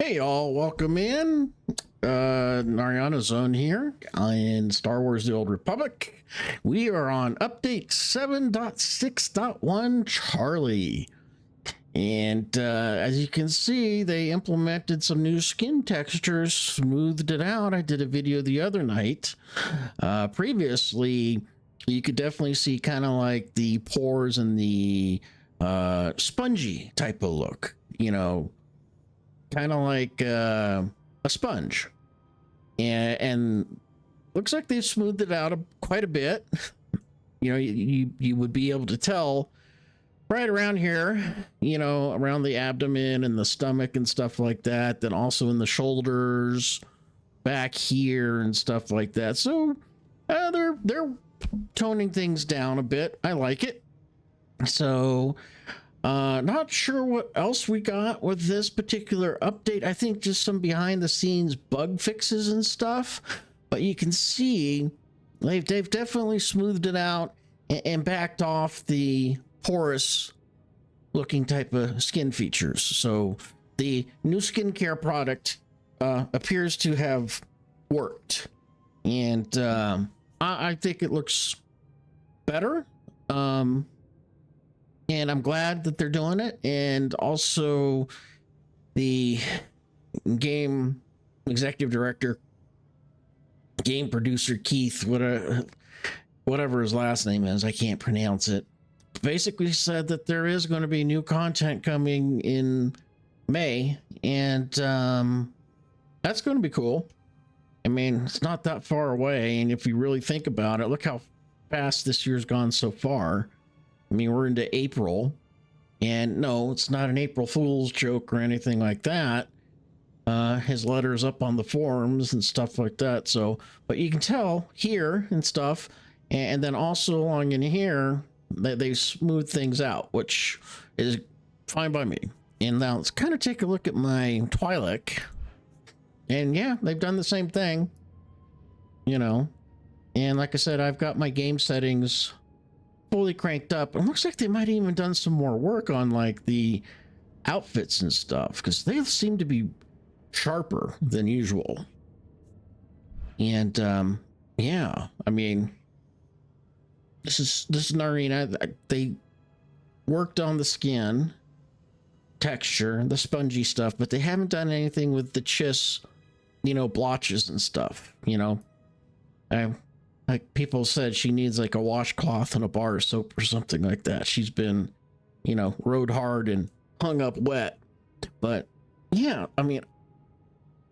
Hey all, welcome in. Narayana Zone here in Star Wars The Old Republic. We are on update 7.6.1 Charlie. And as you can see, they implemented some new skin textures, smoothed it out. I did a video the other night. Previously, you could definitely see kind of like the pores and the spongy type of look, kind of like a sponge, and looks like they've smoothed it out quite a bit. You would be able to tell right around here, around the abdomen and the stomach and stuff like that, then also in the shoulders, back here and stuff like that. So they're toning things down a bit. I like it. So not sure what else we got with this particular update. I think just some behind the scenes bug fixes and stuff, but you can see they've definitely smoothed it out and backed off the porous looking type of skin features. So the new skincare product appears to have worked, and I think it looks better. And I'm glad that they're doing it. And also, the game executive director, game producer Keith, whatever his last name is, I can't pronounce it, basically said that there is going to be new content coming in May, and that's going to be cool. I mean, it's not that far away, and if you really think about it, look how fast this year's gone so far. I mean, we're into April, and no, it's not an April Fool's joke or anything like that. His letter's up on the forums and stuff like that. So, but you can tell here and stuff, and then also along in here that they smooth things out, which is fine by me. And now let's kind of take a look at my Twi'lek, and yeah, they've done the same thing, And like I said, I've got my game settings fully cranked up. It looks like they might have even done some more work on like the outfits and stuff, because they seem to be sharper than usual. And yeah, I mean, this is an arena. They worked on the skin texture, the spongy stuff, but they haven't done anything with the chiss, blotches and stuff. Like people said, she needs like a washcloth and a bar of soap or something like that. She's been, rode hard and hung up wet. But yeah, I mean,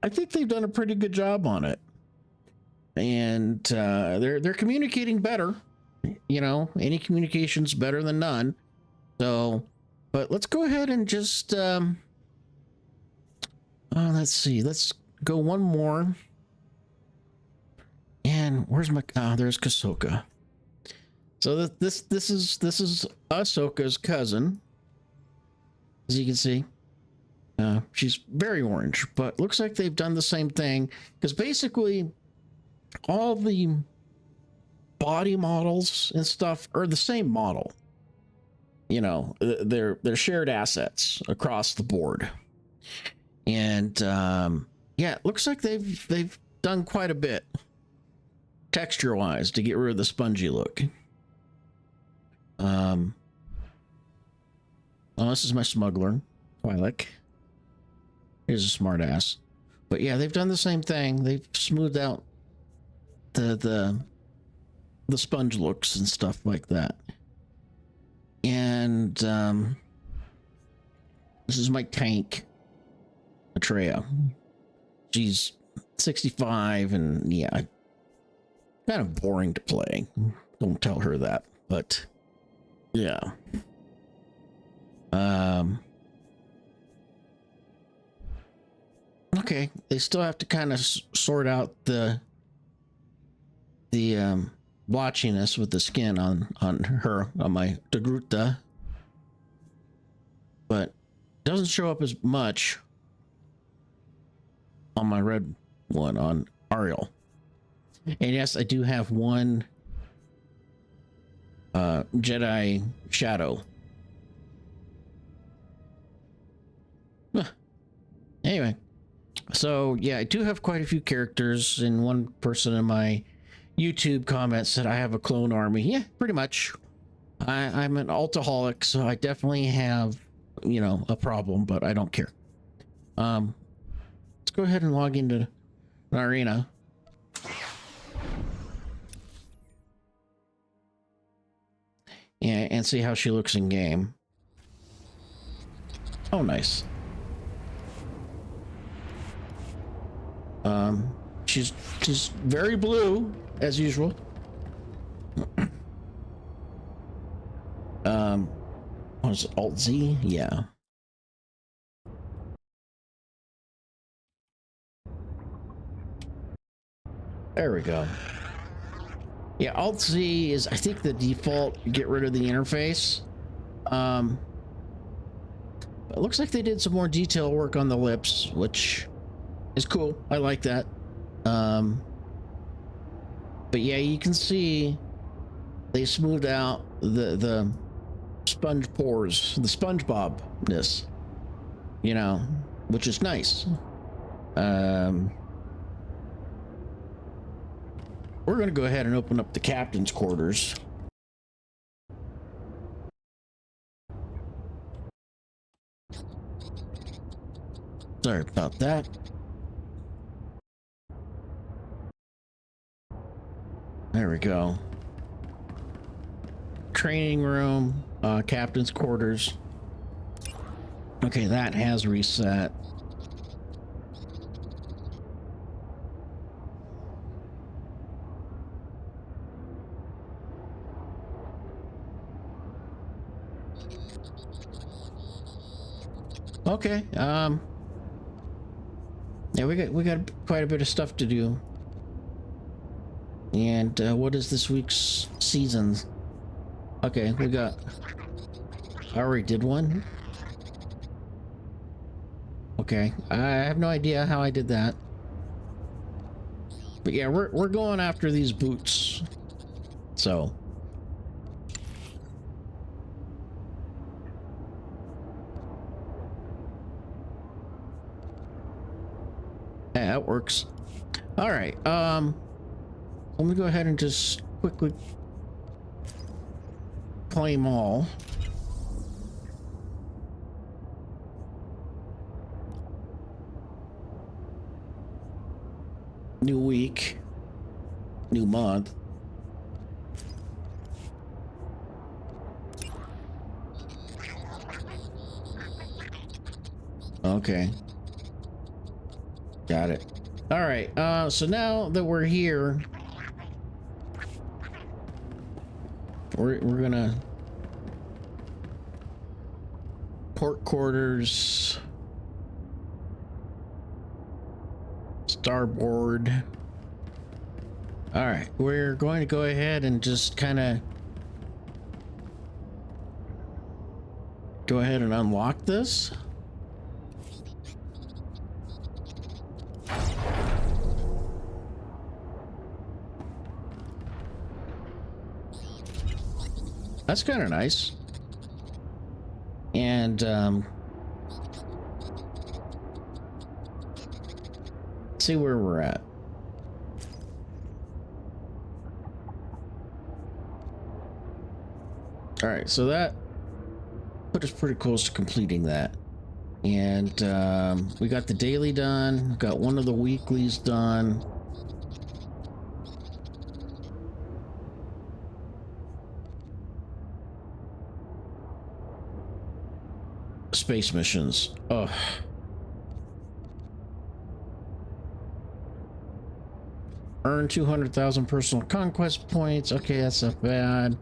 I think they've done a pretty good job on it, and they're communicating better. Any communication's better than none. So, but let's go ahead and just let's see. Let's go one more. And where's my there's Kasoka. So this is Ahsoka's cousin, as you can see. She's very orange, but looks like they've done the same thing, because basically all the body models and stuff are the same model. They're shared assets across the board. And yeah, it looks like they've done quite a bit texture wise to get rid of the spongy look. Oh, this is my smuggler Twi'lek. Here's a smart ass. But yeah, they've done the same thing. They've smoothed out the sponge looks and stuff like that. And this is my tank, Atreya. She's 65, and yeah, kind of boring to play. Don't tell her that, but yeah. Okay, they still have to kind of sort out the blotchiness with the skin on my Dagruta, but doesn't show up as much on my red one on Ariel. And yes, I do have one Jedi Shadow. Anyway, So yeah, I do have quite a few characters, and one person in my YouTube comments said I have a clone army. Yeah, pretty much. I'm an altaholic, so I definitely have, you know, a problem, but I don't care. Let's go ahead and log into an arena. And see how she looks in game. Oh, nice. She's very blue as usual. What is it, Alt Z? Yeah. There we go. Yeah, Alt Z is, I think, the default. Get rid of the interface. It looks like they did some more detail work on the lips, which is cool. I like that. But yeah, you can see they smoothed out the sponge pores, the SpongeBob-ness, you know, which is nice. We're going to go ahead and open up the captain's quarters. Sorry about that. There we go. Training room, captain's quarters. Okay, that has reset. Okay, yeah, we got quite a bit of stuff to do. And what is this week's seasons? Okay, we got. I already did one. Okay, I have no idea how I did that. But yeah, we're going after these boots. So. Yeah, that works. All right. Let me go ahead and just quickly claim all. New week, new month. Okay. Got it. All right. So now that we're here, we're gonna port quarters, starboard. All right, we're going to go ahead and just kind of go ahead and unlock this. That's kind of nice. And see where we're at. All right, so that put us pretty close to completing that. And we got the daily done, got one of the weeklies done. Space missions. Ugh. Earn 200,000 personal conquest points. Okay, that's not bad.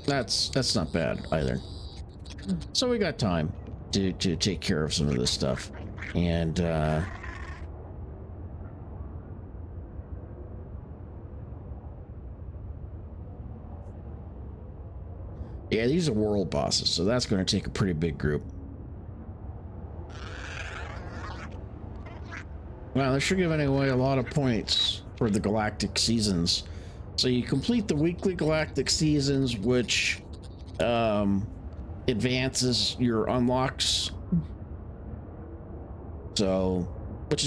That's not bad either. So we got time to take care of some of this stuff. And yeah, these are world bosses, so that's going to take a pretty big group. Wow, they're sure giving away a lot of points for the galactic seasons. So you complete the weekly galactic seasons, which advances your unlocks. So, which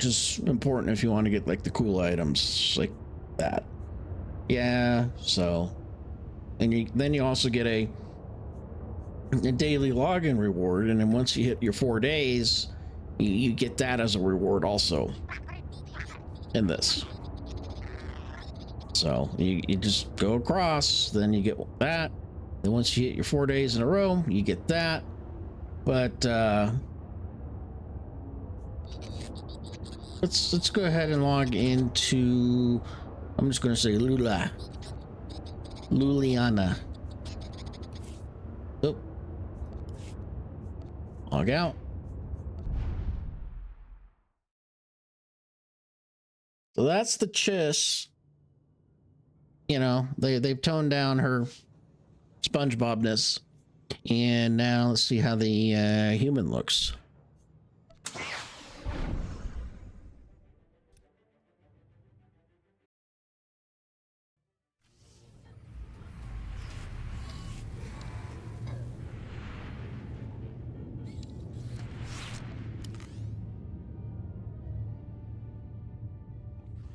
is important if you want to get like the cool items like that. Yeah. So, and then you also get a daily login reward, and then once you hit your 4 days, you get that as a reward also in this. So you just go across, then you get that. Then once you hit your 4 days in a row, you get that. But let's go ahead and log into, I'm just going to say Luliana. Oh. Log out. So that's the Chiss. You know, they've toned down her SpongeBobness, and now let's see how the human looks.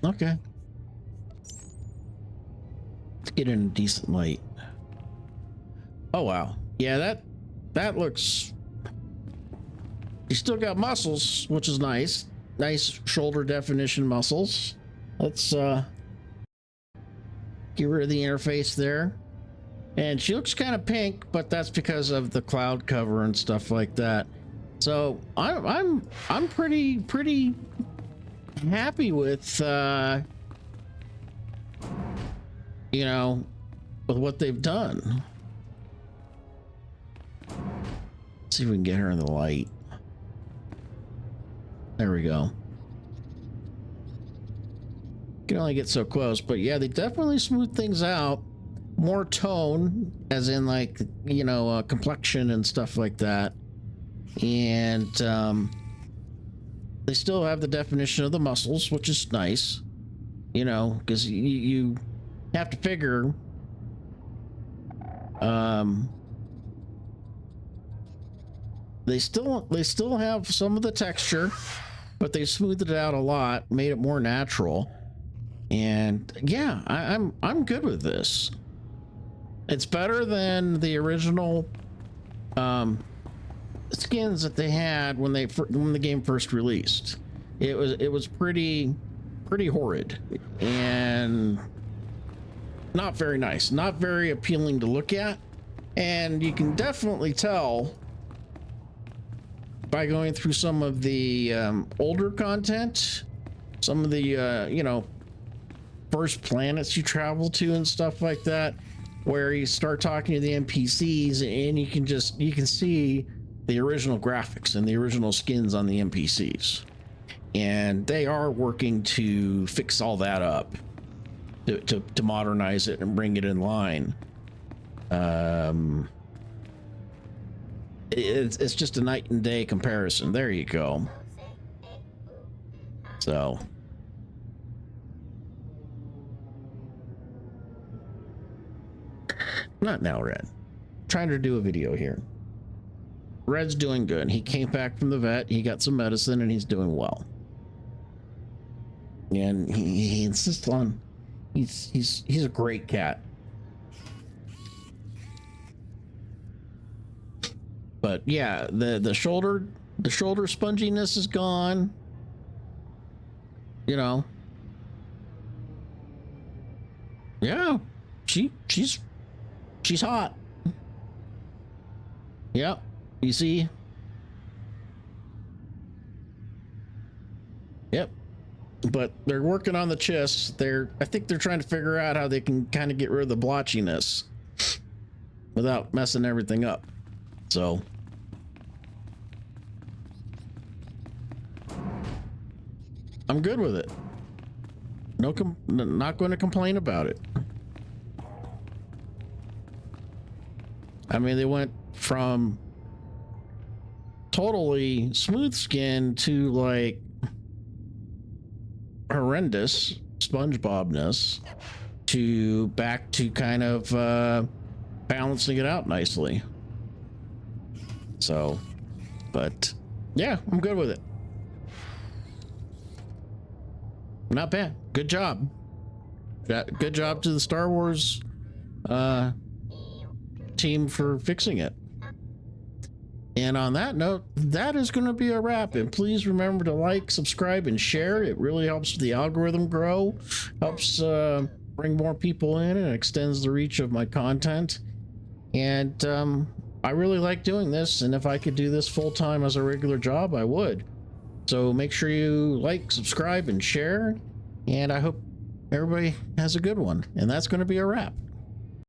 Okay. Let's get in a decent light. Oh wow. Yeah, that looks, you still got muscles, which is nice. Nice shoulder definition muscles. Let's get rid of the interface there. And she looks kind of pink, but that's because of the cloud cover and stuff like that. So I'm pretty happy with you know, with what they've done. Let's see if we can get her in the light. There we go. Can only get so close, but yeah, they definitely smooth things out. More tone, as in like, you know, complexion and stuff like that. And they still have the definition of the muscles, which is nice. You know, because you have to figure they still have some of the texture, but they smoothed it out a lot, made it more natural. And yeah, I'm good with this. It's better than the original skins that they had when the game first released. It was pretty horrid and not very nice, not very appealing to look at. And you can definitely tell by going through some of the older content, some of the you know, first planets you travel to and stuff like that, where you start talking to the NPCs and you can see the original graphics and the original skins on the NPCs. And they are working to fix all that up, to modernize it and bring it in line. It's just a night and day comparison. There you go. So not now, Red. Trying to do a video here. Red's doing good. He came back from the vet. He got some medicine and he's doing well. And he insists on, he's a great cat. But yeah, the shoulder sponginess is gone. You know. Yeah, she's hot. Yep. You see? Yep. But they're working on the chest. I think they're trying to figure out how they can kind of get rid of the blotchiness without messing everything up. So I'm good with it. Not going to complain about it. I mean, they went from totally smooth skin to like horrendous SpongeBob-ness to back to kind of balancing it out nicely. So, but yeah, I'm good with it. Not bad. Good job. Good job to the Star Wars team for fixing it. And on that note, that is going to be a wrap. And please remember to like, subscribe, and share. It really helps the algorithm grow, helps bring more people in, and extends the reach of my content. And I really like doing this. And if I could do this full time as a regular job, I would. So make sure you like, subscribe, and share. And I hope everybody has a good one. And that's going to be a wrap.